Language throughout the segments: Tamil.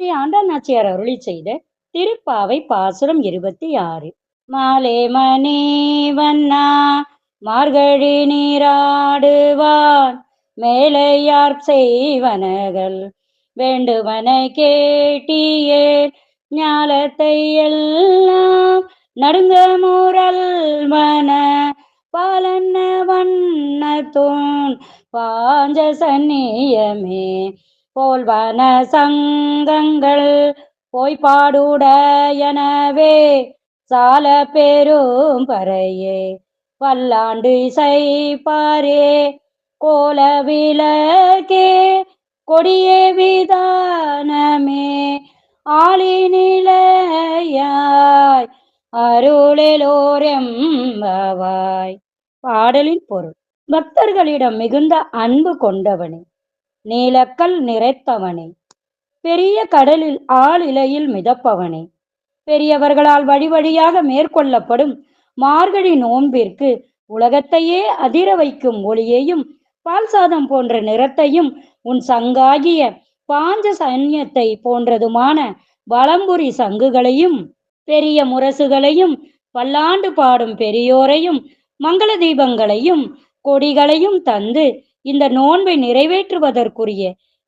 ஸ்ரீ ஆண்டாள் நாச்சியார் அருளி செய்த திருப்பாவை பாசுரம் 26. மாலே மணி வண்ணா மார்கழி நீராடுவான் மேலையார் செய்வனகள் வேண்டுவன கேட்டியேல் ஞாலத்தை எல்லாம் நடுங்க முரல்வன பாலன்ன வண்ணத்தூன் பாஞ்ச சன்னியமே போல்வன சங்கங்கள் பொய்பாடுடையனவே சால பெரும் பறையே பல்லாண்டு இசைப்பாரே கோல விளக்கே கொடியே விதானமே ஆளி நிலையாய் அருளெலோரெம்பவாய். பாடலின் பொருள். பக்தர்களிடம் மிகுந்த அன்பு கொண்டவனே, நீலக்கல் நிறைத்தவனே, பெரிய கடலில் ஆளிலையில் மிதப்பவனே, பெரியவர்களால் வழி வழியாக மேற்கொள்ளப்படும் மார்கழி நோன்பிற்கு உலகத்தையே அதிர வைக்கும் ஒளியையும் பால் சாதம் போன்ற நிறத்தையும் உன் சங்காகிய பாஞ்ச சன்னியத்தை போன்றதுமான வலம்புரி சங்குகளையும் பெரிய முரசுகளையும் பல்லாண்டு பாடும் பெரியோரையும் மங்கள தீபங்களையும் கொடிகளையும் தந்து இந்த நோன்பை நிறைவேற்றுவதற்குரிய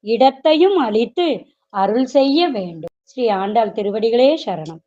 இடத்தையும் அளித்து அருள் செய்ய வேண்டும். ஸ்ரீ ஆண்டாள் திருவடிகளே சரணம்.